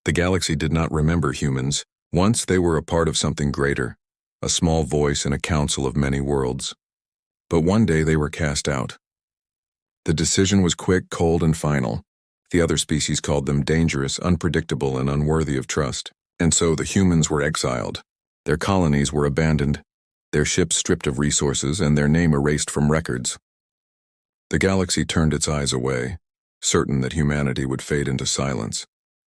The galaxy did not remember humans. Once they were a part of something greater, a small voice in a council of many worlds. But one day they were cast out. The decision was quick, cold, and final. The other species called them dangerous, unpredictable, and unworthy of trust. And so the humans were exiled. Their colonies were abandoned, their ships stripped of resources, and their name erased from records. The galaxy turned its eyes away, certain that humanity would fade into silence.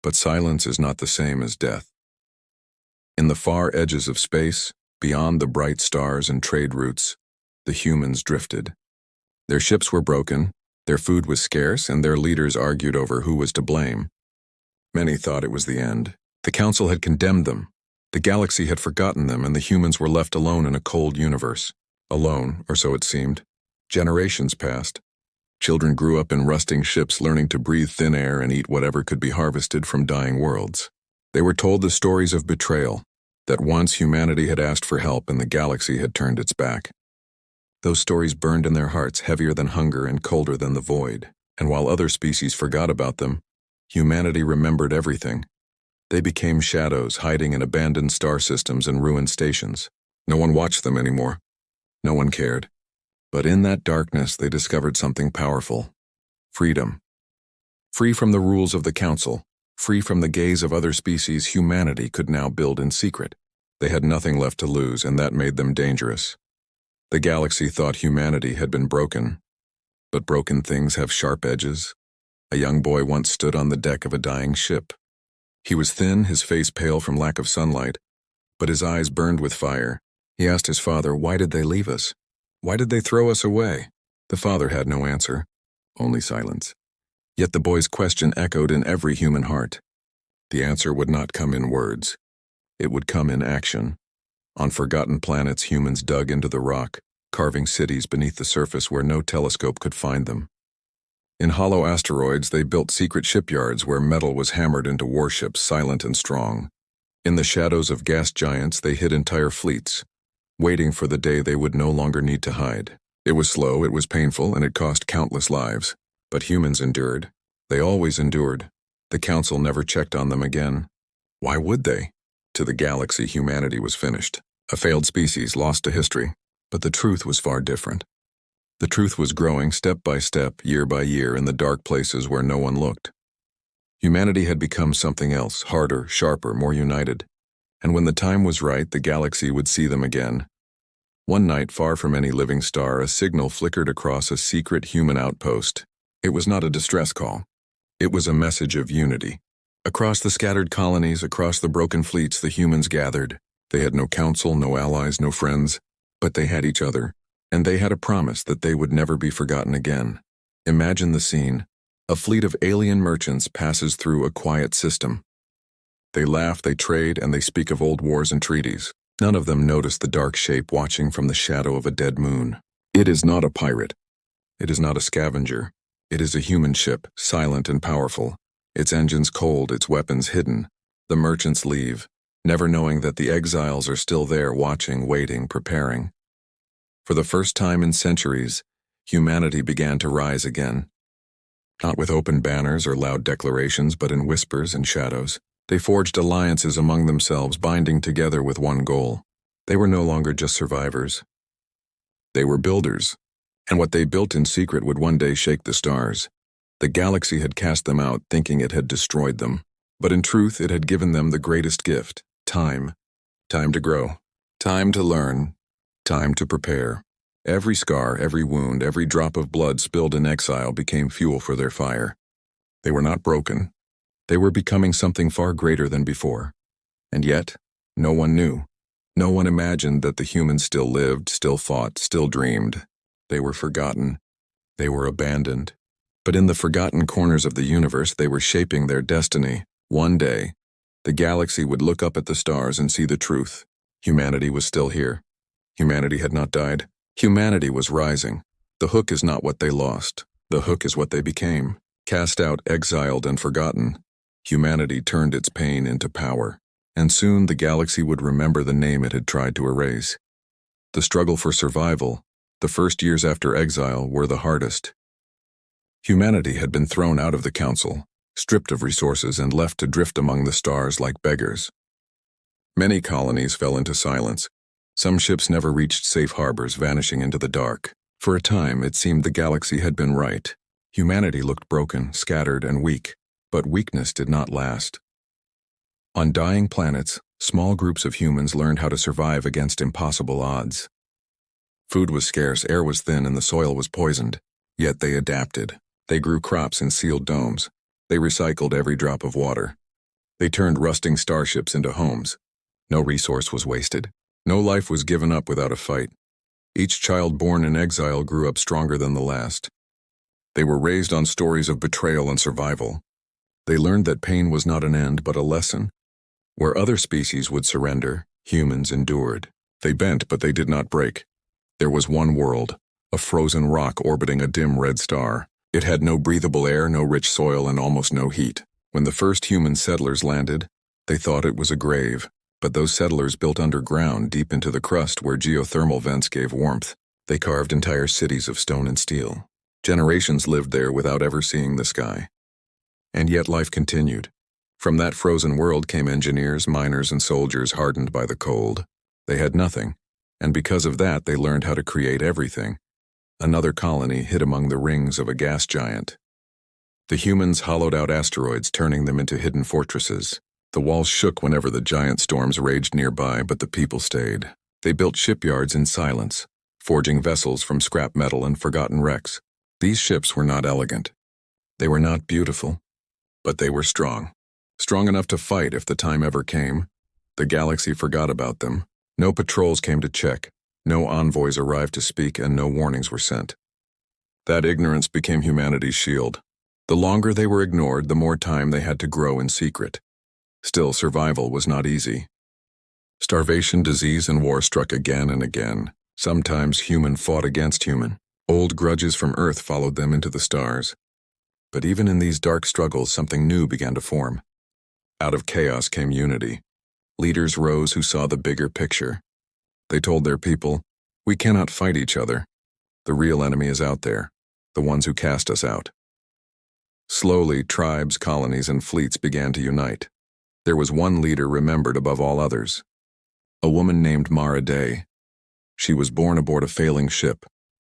But silence is not the same as death. In the far edges of space, beyond the bright stars and trade routes, the humans drifted. Their ships were broken, their food was scarce, and their leaders argued over who was to blame. Many thought it was the end. The council had condemned them. The galaxy had forgotten them, and the humans were left alone in a cold universe. Alone, or so it seemed. Generations passed. Children grew up in rusting ships, learning to breathe thin air and eat whatever could be harvested from dying worlds. They were told the stories of betrayal, that once humanity had asked for help and the galaxy had turned its back. Those stories burned in their hearts, heavier than hunger and colder than the void. And while other species forgot about them, humanity remembered everything. They became shadows, hiding in abandoned star systems and ruined stations. No one watched them anymore. No one cared. But in that darkness, they discovered something powerful. Freedom. Free from the rules of the council, free from the gaze of other species, humanity could now build in secret. They had nothing left to lose, and that made them dangerous. The galaxy thought humanity had been broken. But broken things have sharp edges. A young boy once stood on the deck of a dying ship. He was thin, his face pale from lack of sunlight, but his eyes burned with fire. He asked his father, "Why did they leave us? Why did they throw us away?" The father had no answer, only silence. Yet the boy's question echoed in every human heart. The answer would not come in words. It would come in action. On forgotten planets, humans dug into the rock, carving cities beneath the surface where no telescope could find them. In hollow asteroids, they built secret shipyards where metal was hammered into warships, silent and strong. In the shadows of gas giants, they hid entire fleets, waiting for the day they would no longer need to hide. It was slow, it was painful, and it cost countless lives. But humans endured. They always endured. The council never checked on them again. Why would they? To the galaxy, humanity was finished. A failed species, lost to history. But the truth was far different. The truth was growing step by step, year by year, in the dark places where no one looked. Humanity had become something else, harder, sharper, more united. And when the time was right, the galaxy would see them again. One night, far from any living star, a signal flickered across a secret human outpost. It was not a distress call. It was a message of unity. Across the scattered colonies, across the broken fleets, the humans gathered. They had no council, no allies, no friends, but they had each other. And they had a promise that they would never be forgotten again. Imagine the scene. A fleet of alien merchants passes through a quiet system. They laugh, they trade, and they speak of old wars and treaties. None of them notice the dark shape watching from the shadow of a dead moon. It is not a pirate. It is not a scavenger. It is a human ship, silent and powerful. Its engines cold, its weapons hidden. The merchants leave, never knowing that the exiles are still there, watching, waiting, preparing. For the first time in centuries, humanity began to rise again. Not with open banners or loud declarations, but in whispers and shadows. They forged alliances among themselves, binding together with one goal. They were no longer just survivors. They were builders, and what they built in secret would one day shake the stars. The galaxy had cast them out, thinking it had destroyed them. But in truth, it had given them the greatest gift, time. Time to grow. Time to learn. Time to prepare. Every scar, every wound, every drop of blood spilled in exile became fuel for their fire. They were not broken. They were becoming something far greater than before. And yet, no one knew. No one imagined that the humans still lived, still fought, still dreamed. They were forgotten. They were abandoned. But in the forgotten corners of the universe, they were shaping their destiny. One day, the galaxy would look up at the stars and see the truth. Humanity was still here. Humanity had not died. Humanity was rising. The hook is not what they lost. The hook is what they became. Cast out, exiled, and forgotten, humanity turned its pain into power. And soon the galaxy would remember the name it had tried to erase. The struggle for survival, the first years after exile, were the hardest. Humanity had been thrown out of the council. stripped of resources and left to drift among the stars like beggars. Many colonies fell into silence. Some ships never reached safe harbors, vanishing into the dark. For a time, it seemed the galaxy had been right. Humanity looked broken, scattered, and weak, but weakness did not last. On dying planets, small groups of humans learned how to survive against impossible odds. Food was scarce, air was thin, and the soil was poisoned. Yet they adapted. They grew crops in sealed domes. They recycled every drop of water. They turned rusting starships into homes. No resource was wasted. No life was given up without a fight. Each child born in exile grew up stronger than the last. They were raised on stories of betrayal and survival. They learned that pain was not an end but a lesson. Where other species would surrender, humans endured. They bent, but they did not break. There was one world, a frozen rock orbiting a dim red star. It had no breathable air, no rich soil, and almost no heat. When the first human settlers landed, they thought it was a grave. But those settlers built underground, deep into the crust where geothermal vents gave warmth. They carved entire cities of stone and steel. Generations lived there without ever seeing the sky. And yet life continued. From that frozen world came engineers, miners, and soldiers hardened by the cold. They had nothing, and because of that they learned how to create everything. Another colony hid among the rings of a gas giant. The humans hollowed out asteroids, turning them into hidden fortresses. The walls shook whenever the giant storms raged nearby, but the people stayed. They built shipyards in silence, forging vessels from scrap metal and forgotten wrecks. These ships were not elegant. They were not beautiful, but they were strong. Strong enough to fight if the time ever came. The galaxy forgot about them. No patrols came to check. No envoys arrived to speak, and no warnings were sent. That ignorance became humanity's shield. The longer they were ignored, the more time they had to grow in secret. Still, survival was not easy. Starvation, disease, and war struck again and again. Sometimes human fought against human. Old grudges from Earth followed them into the stars. But even in these dark struggles, something new began to form. Out of chaos came unity. Leaders rose who saw the bigger picture. They told their people, "We cannot fight each other. The real enemy is out there, the ones who cast us out." Slowly, tribes, colonies, and fleets began to unite. There was one leader remembered above all others. A woman named Mara Day. She was born aboard a failing ship,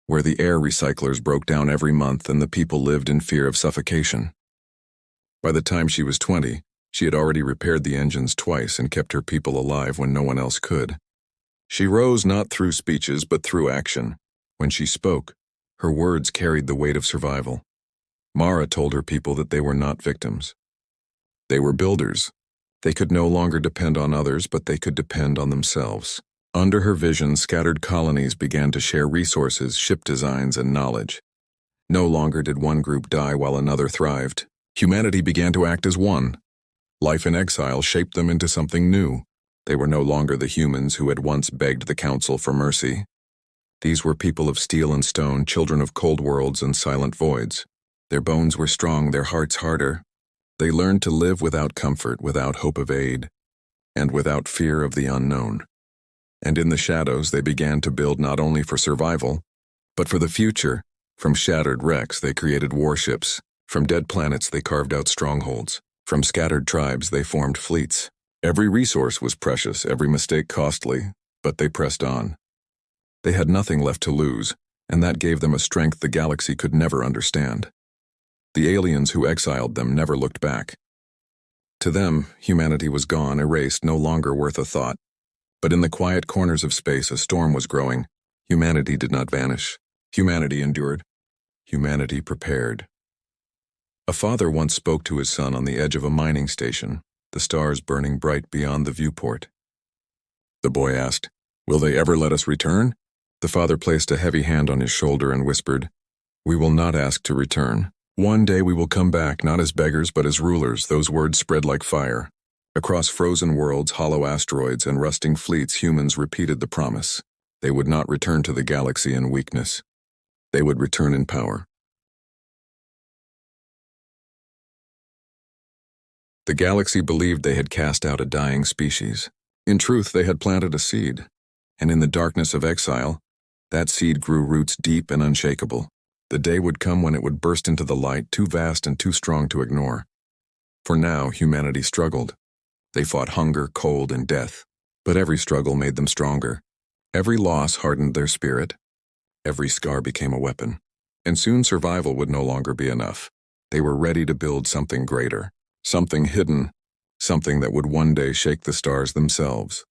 where the air recyclers broke down every month and the people lived in fear of suffocation. By the time she was 20, she had already repaired the engines twice and kept her people alive when no one else could. She rose not through speeches but through action. When she spoke, her words carried the weight of survival. Mara told her people that they were not victims. They were builders. They could no longer depend on others, but they could depend on themselves. Under her vision, scattered colonies began to share resources, ship designs, and knowledge. No longer did one group die while another thrived. Humanity began to act as one. Life in exile shaped them into something new. They were no longer the humans who had once begged the council for mercy. These were people of steel and stone, children of cold worlds and silent voids. Their bones were strong, their hearts harder. They learned to live without comfort, without hope of aid, and without fear of the unknown. And in the shadows they began to build not only for survival, but for the future. From shattered wrecks they created warships. From dead planets they carved out strongholds. From scattered tribes they formed fleets. Every resource was precious, every mistake costly, but they pressed on. They had nothing left to lose, and that gave them a strength the galaxy could never understand. The aliens who exiled them never looked back. To them, humanity was gone, erased, no longer worth a thought. But in the quiet corners of space, a storm was growing. Humanity did not vanish. Humanity endured. Humanity prepared. A father once spoke to his son on the edge of a mining station, the stars burning bright beyond the viewport. The boy asked, "Will they ever let us return?" The father placed a heavy hand on his shoulder and whispered, "We will not ask to return. One day we will come back, not as beggars but as rulers." Those words spread like fire. Across frozen worlds, hollow asteroids, and rusting fleets, humans repeated the promise. They would not return to the galaxy in weakness. They would return in power. The galaxy believed they had cast out a dying species. In truth, they had planted a seed. And in the darkness of exile, that seed grew roots deep and unshakable. The day would come when it would burst into the light, too vast and too strong to ignore. For now, humanity struggled. They fought hunger, cold, and death. But every struggle made them stronger. Every loss hardened their spirit. Every scar became a weapon. And soon survival would no longer be enough. They were ready to build something greater, something hidden, something that would one day shake the stars themselves.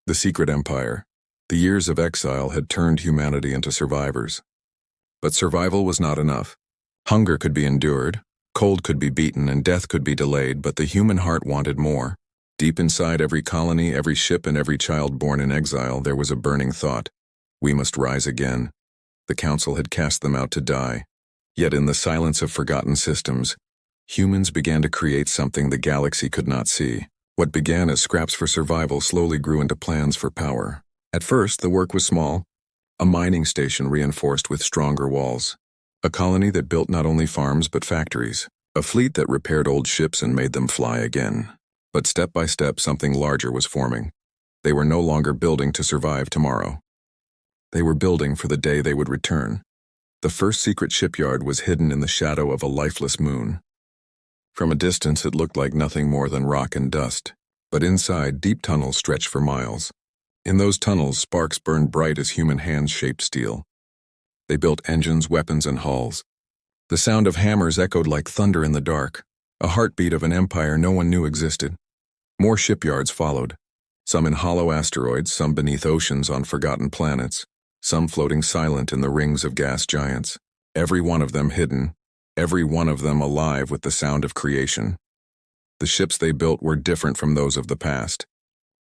The Secret Empire. The years of exile had turned humanity into survivors. But survival was not enough. Hunger could be endured, cold could be beaten, and death could be delayed, but the human heart wanted more. Deep inside every colony, every ship, and every child born in exile, there was a burning thought. We must rise again. The Council had cast them out to die. Yet in the silence of forgotten systems, humans began to create something the galaxy could not see. What began as scraps for survival slowly grew into plans for power. At first, the work was small. A mining station reinforced with stronger walls. A colony that built not only farms but factories. A fleet that repaired old ships and made them fly again. But step by step, something larger was forming. They were no longer building to survive tomorrow. They were building for the day they would return. The first secret shipyard was hidden in the shadow of a lifeless moon. From a distance, it looked like nothing more than rock and dust. But inside, deep tunnels stretched for miles. In those tunnels, sparks burned bright as human hands shaped steel. They built engines, weapons, and hulls. The sound of hammers echoed like thunder in the dark, a heartbeat of an empire no one knew existed. More shipyards followed, some in hollow asteroids, some beneath oceans on forgotten planets, some floating silent in the rings of gas giants, every one of them hidden, every one of them alive with the sound of creation. The ships they built were different from those of the past.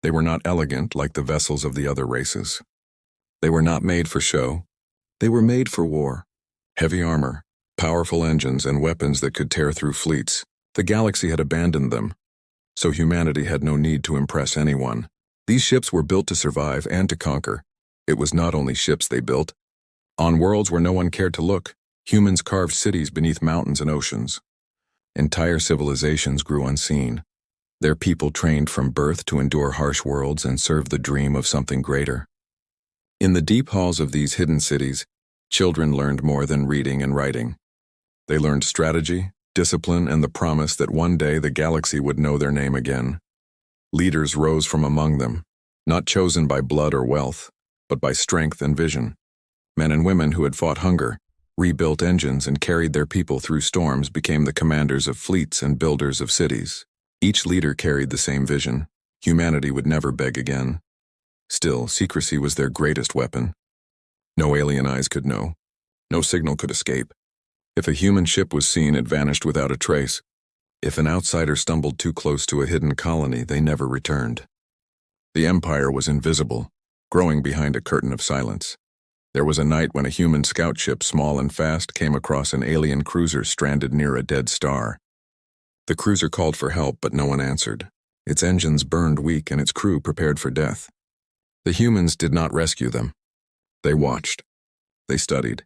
They were not elegant like the vessels of the other races. They were not made for show. They were made for war. Heavy armor, powerful engines, and weapons that could tear through fleets. The galaxy had abandoned them, so humanity had no need to impress anyone. These ships were built to survive and to conquer. It was not only ships they built. On worlds where no one cared to look, humans carved cities beneath mountains and oceans. Entire civilizations grew unseen. Their people trained from birth to endure harsh worlds and serve the dream of something greater. In the deep halls of these hidden cities, children learned more than reading and writing. They learned strategy, discipline, and the promise that one day the galaxy would know their name again. Leaders rose from among them, not chosen by blood or wealth, but by strength and vision. Men and women who had fought hunger, rebuilt engines, and carried their people through storms became the commanders of fleets and builders of cities. Each leader carried the same vision. Humanity would never beg again. Still, secrecy was their greatest weapon. No alien eyes could know. No signal could escape. If a human ship was seen, it vanished without a trace. If an outsider stumbled too close to a hidden colony, they never returned. The Empire was invisible, growing behind a curtain of silence. There was a night when a human scout ship, small and fast, came across an alien cruiser stranded near a dead star. The cruiser called for help, but no one answered. Its engines burned weak and its crew prepared for death. The humans did not rescue them. They watched. They studied.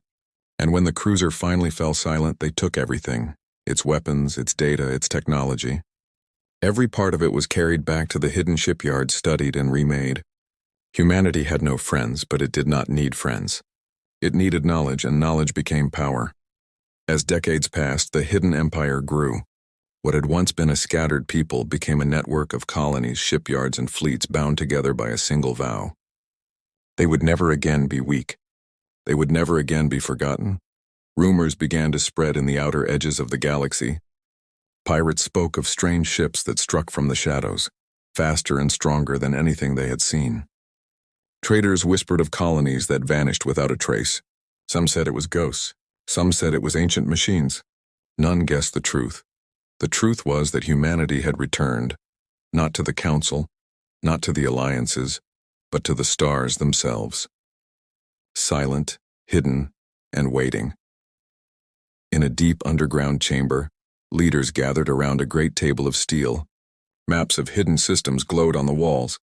And when the cruiser finally fell silent, they took everything. Its weapons, its data, its technology. Every part of it was carried back to the hidden shipyard, studied and remade. Humanity had no friends, but it did not need friends. It needed knowledge, and knowledge became power. As decades passed, the hidden empire grew. What had once been a scattered people became a network of colonies, shipyards, and fleets bound together by a single vow. They would never again be weak. They would never again be forgotten. Rumors began to spread in the outer edges of the galaxy. Pirates spoke of strange ships that struck from the shadows, faster and stronger than anything they had seen. Traders whispered of colonies that vanished without a trace. Some said it was ghosts. Some said it was ancient machines. None guessed the truth. The truth was that humanity had returned, not to the Council, not to the alliances, but to the stars themselves. Silent, hidden, and waiting. In a deep underground chamber, leaders gathered around a great table of steel. Maps of hidden systems glowed on the walls.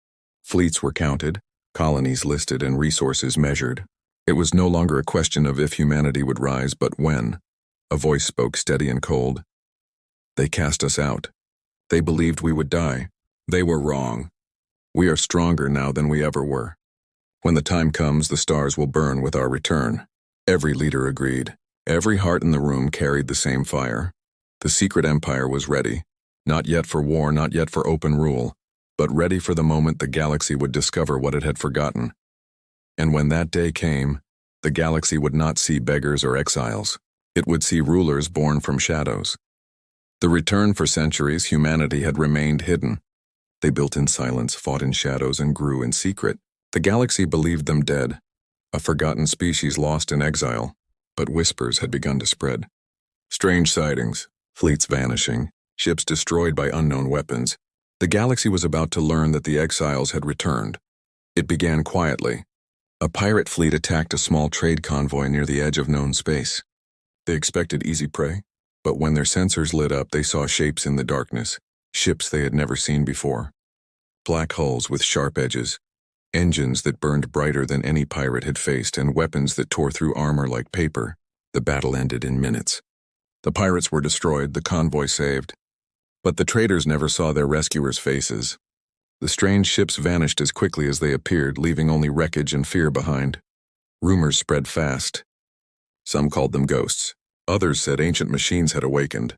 Fleets were counted, colonies listed, and resources measured. It was no longer a question of if humanity would rise, but when. A voice spoke, steady and cold. They cast us out. They believed we would die. They were wrong. We are stronger now than we ever were. When the time comes, the stars will burn with our return. Every leader agreed. Every heart in the room carried the same fire. The secret empire was ready, not yet for war, not yet for open rule, but ready for the moment the galaxy would discover what it had forgotten. And when that day came, the galaxy would not see beggars or exiles. It would see rulers born from shadows. The return for centuries, humanity had remained hidden. They built in silence, fought in shadows, and grew in secret. The galaxy believed them dead, a forgotten species lost in exile, but whispers had begun to spread. Strange sightings, fleets vanishing, ships destroyed by unknown weapons. The galaxy was about to learn that the exiles had returned. It began quietly. A pirate fleet attacked a small trade convoy near the edge of known space. They expected easy prey, but when their sensors lit up, they saw shapes in the darkness, ships they had never seen before. Black hulls with sharp edges, engines that burned brighter than any pirate had faced, and weapons that tore through armor like paper. The battle ended in minutes. The pirates were destroyed, the convoy saved, but the traders never saw their rescuers' faces. The strange ships vanished as quickly as they appeared, leaving only wreckage and fear behind. Rumors spread fast. Some called them ghosts. Others said ancient machines had awakened.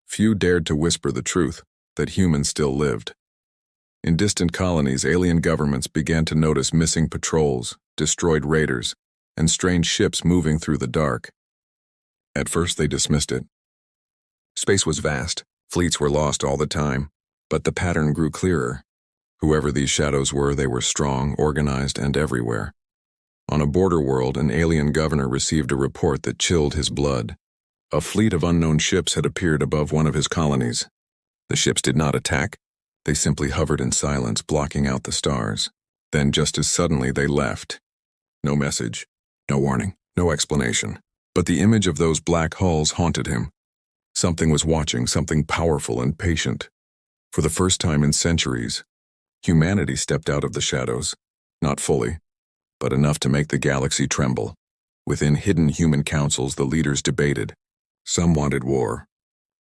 Few dared to whisper the truth, that humans still lived. In distant colonies, alien governments began to notice missing patrols, destroyed raiders, and strange ships moving through the dark. At first they dismissed it. Space was vast, fleets were lost all the time, but the pattern grew clearer. Whoever these shadows were, they were strong, organized, and everywhere. On a border world, an alien governor received a report that chilled his blood. A fleet of unknown ships had appeared above one of his colonies. The ships did not attack. They simply hovered in silence, blocking out the stars. Then, just as suddenly, they left. No message, no warning, no explanation. But the image of those black hulls haunted him. Something was watching, something powerful and patient. For the first time in centuries, humanity stepped out of the shadows, not fully, but enough to make the galaxy tremble. Within hidden human councils, the leaders debated. Some wanted war.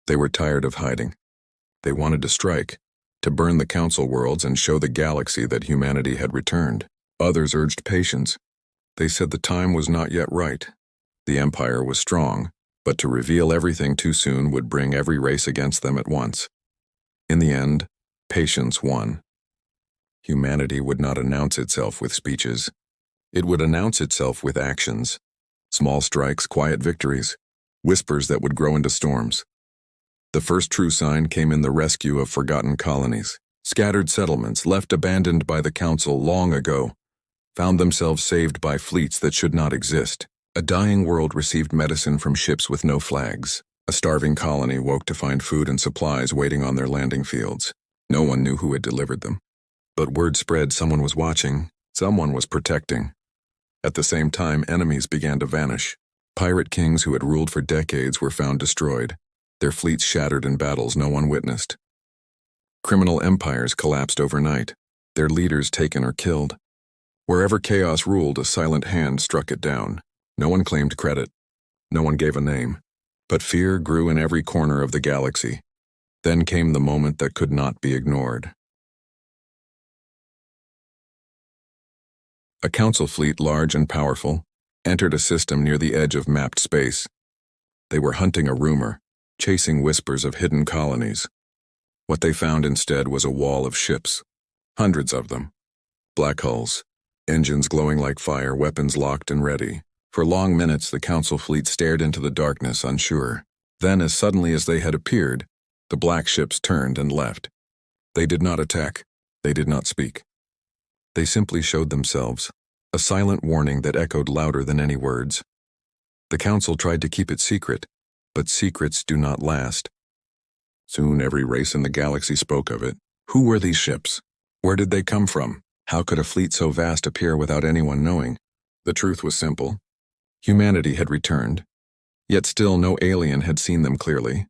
They were tired of hiding. They wanted to strike, to burn the council worlds and show the galaxy that humanity had returned. Others urged patience. They said the time was not yet right. The empire was strong, but to reveal everything too soon would bring every race against them at once. In the end, patience won. Humanity would not announce itself with speeches. It would announce itself with actions. Small strikes, quiet victories, whispers that would grow into storms. The first true sign came in the rescue of forgotten colonies. Scattered settlements, left abandoned by the council long ago, found themselves saved by fleets that should not exist. A dying world received medicine from ships with no flags. A starving colony woke to find food and supplies waiting on their landing fields. No one knew who had delivered them. But word spread someone was watching, someone was protecting. At the same time, enemies began to vanish. Pirate kings who had ruled for decades were found destroyed, their fleets shattered in battles no one witnessed. Criminal empires collapsed overnight, their leaders taken or killed. Wherever chaos ruled, a silent hand struck it down. No one claimed credit. No one gave a name. But fear grew in every corner of the galaxy. Then came the moment that could not be ignored. A council fleet, large and powerful, entered a system near the edge of mapped space. They were hunting a rumor, chasing whispers of hidden colonies. What they found instead was a wall of ships, hundreds of them. Black hulls, engines glowing like fire, weapons locked and ready. For long minutes, the council fleet stared into the darkness, unsure. Then, as suddenly as they had appeared, the black ships turned and left. They did not attack. They did not speak. They simply showed themselves, a silent warning that echoed louder than any words. The council tried to keep it secret, but secrets do not last. Soon every race in the galaxy spoke of it. Who were these ships? Where did they come from? How could a fleet so vast appear without anyone knowing? The truth was simple. Humanity had returned, yet still no alien had seen them clearly.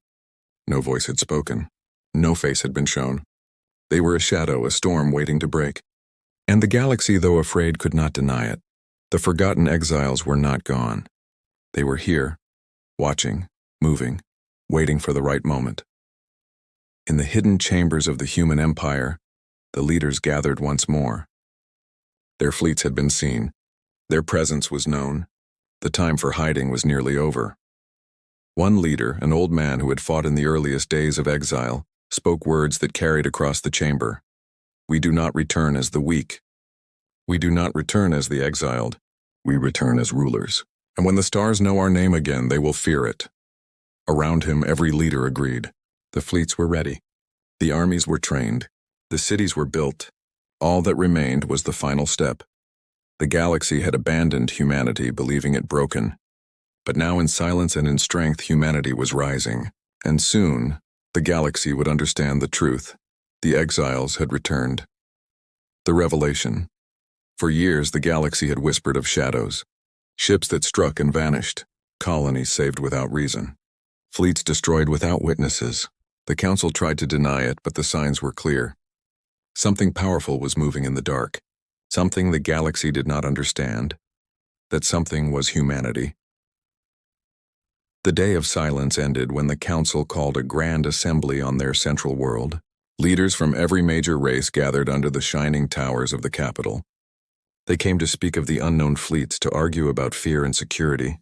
No voice had spoken. No face had been shown. They were a shadow, a storm waiting to break. And the galaxy, though afraid, could not deny it. The forgotten exiles were not gone. They were here, watching, moving, waiting for the right moment. In the hidden chambers of the human empire, the leaders gathered once more. Their fleets had been seen. Their presence was known. The time for hiding was nearly over. One leader, an old man who had fought in the earliest days of exile, spoke words that carried across the chamber. "We do not return as the weak. We do not return as the exiled. We return as rulers. And when the stars know our name again, they will fear it." Around him, every leader agreed. The fleets were ready. The armies were trained. The cities were built. All that remained was the final step. The galaxy had abandoned humanity, believing it broken. But now in silence and in strength, humanity was rising. And soon, the galaxy would understand the truth. The exiles had returned. The revelation. For years, the galaxy had whispered of shadows. Ships that struck and vanished. Colonies saved without reason. Fleets destroyed without witnesses. The Council tried to deny it, but the signs were clear. Something powerful was moving in the dark. Something the galaxy did not understand. That something was humanity. The day of silence ended when the Council called a grand assembly on their central world. Leaders from every major race gathered under the shining towers of the capital. They came to speak of the unknown fleets, to argue about fear and security.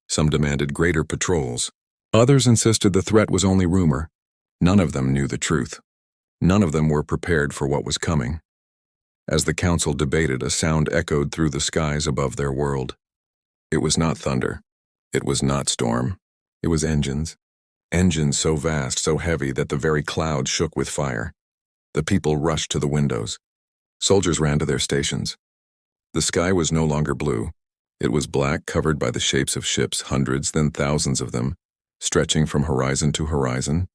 Some demanded greater patrols. Others insisted the threat was only rumor. None of them knew the truth. None of them were prepared for what was coming. As the Council debated, a sound echoed through the skies above their world. It was not thunder. It was not storm. It was engines. Engines so vast, so heavy that the very clouds shook with fire. The people rushed to the windows. Soldiers ran to their stations. The sky was no longer blue. It was black, covered by the shapes of ships, hundreds, then thousands of them, stretching from horizon to horizon.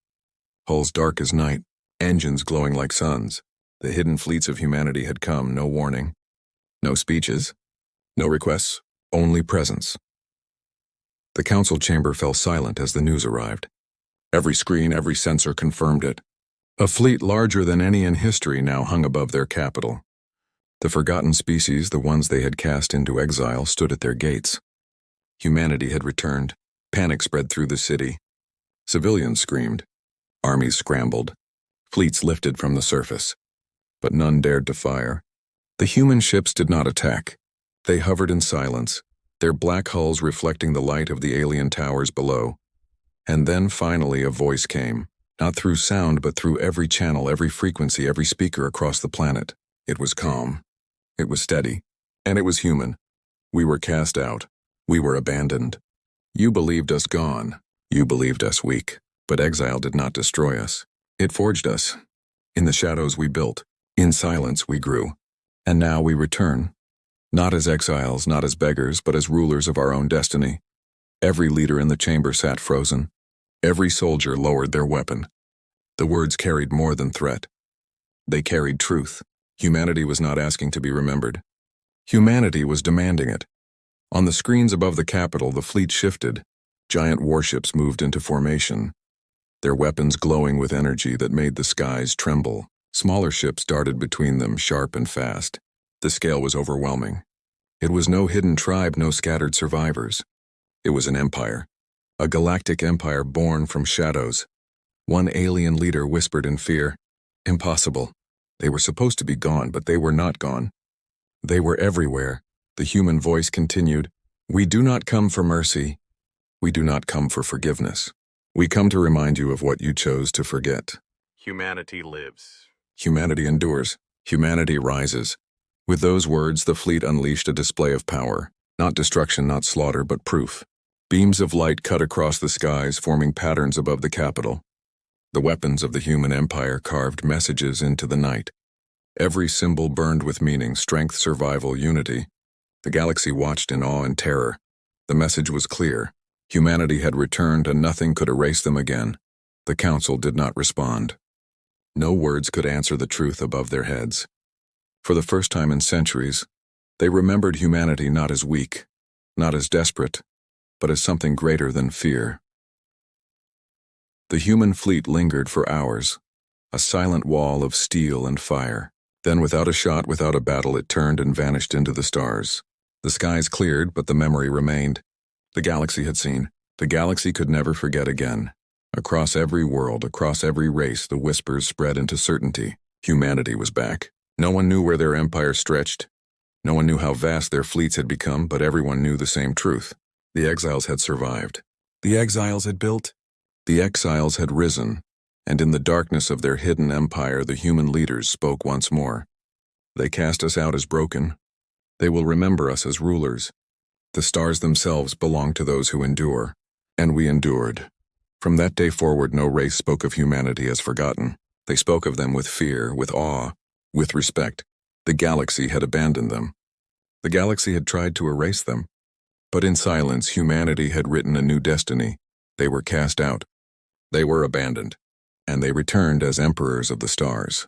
Hulls dark as night, engines glowing like suns. The hidden fleets of humanity had come, no warning. No speeches, no requests, only presence. The Council chamber fell silent as the news arrived. Every screen, every sensor confirmed it. A fleet larger than any in history now hung above their capital. The forgotten species, the ones they had cast into exile, stood at their gates. Humanity had returned. Panic spread through the city. Civilians screamed. Armies scrambled. Fleets lifted from the surface. But none dared to fire. The human ships did not attack. They hovered in silence, their black hulls reflecting the light of the alien towers below. And then finally a voice came, not through sound but through every channel, every frequency, every speaker across the planet. It was calm. It was steady. And it was human. We were cast out. We were abandoned. You believed us gone. You believed us weak. But exile did not destroy us. It forged us. In the shadows we built. In silence we grew. And now we return. Not as exiles, not as beggars, but as rulers of our own destiny. Every leader in the chamber sat frozen. Every soldier lowered their weapon. The words carried more than threat. They carried truth. Humanity was not asking to be remembered. Humanity was demanding it. On the screens above the capital, the fleet shifted. Giant warships moved into formation, their weapons glowing with energy that made the skies tremble. Smaller ships darted between them, sharp and fast. The scale was overwhelming. It was no hidden tribe, no scattered survivors. It was an empire, a galactic empire born from shadows. One alien leader whispered in fear, "Impossible." They were supposed to be gone, but they were not gone. They were everywhere. The human voice continued, "We do not come for mercy. We do not come for forgiveness. We come to remind you of what you chose to forget." Humanity lives. Humanity endures. Humanity rises. With those words, the fleet unleashed a display of power. Not destruction, not slaughter, but proof. Beams of light cut across the skies, forming patterns above the capital. The weapons of the human empire carved messages into the night. Every symbol burned with meaning, strength, survival, unity. The galaxy watched in awe and terror. The message was clear. Humanity had returned and nothing could erase them again. The Council did not respond. No words could answer the truth above their heads. For the first time in centuries, they remembered humanity not as weak, not as desperate, but as something greater than fear. The human fleet lingered for hours, a silent wall of steel and fire. Then without a shot, without a battle, it turned and vanished into the stars. The skies cleared, but the memory remained. The galaxy had seen. The galaxy could never forget again. Across every world, across every race, the whispers spread into certainty. Humanity was back. No one knew where their empire stretched. No one knew how vast their fleets had become, but everyone knew the same truth. The exiles had survived. The exiles had built. The exiles had risen, and in the darkness of their hidden empire the human leaders spoke once more. They cast us out as broken. They will remember us as rulers. The stars themselves belong to those who endure, and we endured. From that day forward no race spoke of humanity as forgotten. They spoke of them with fear, with awe, with respect. The galaxy had abandoned them. The galaxy had tried to erase them. But in silence, humanity had written a new destiny. They were cast out. They were abandoned. And they returned as emperors of the stars.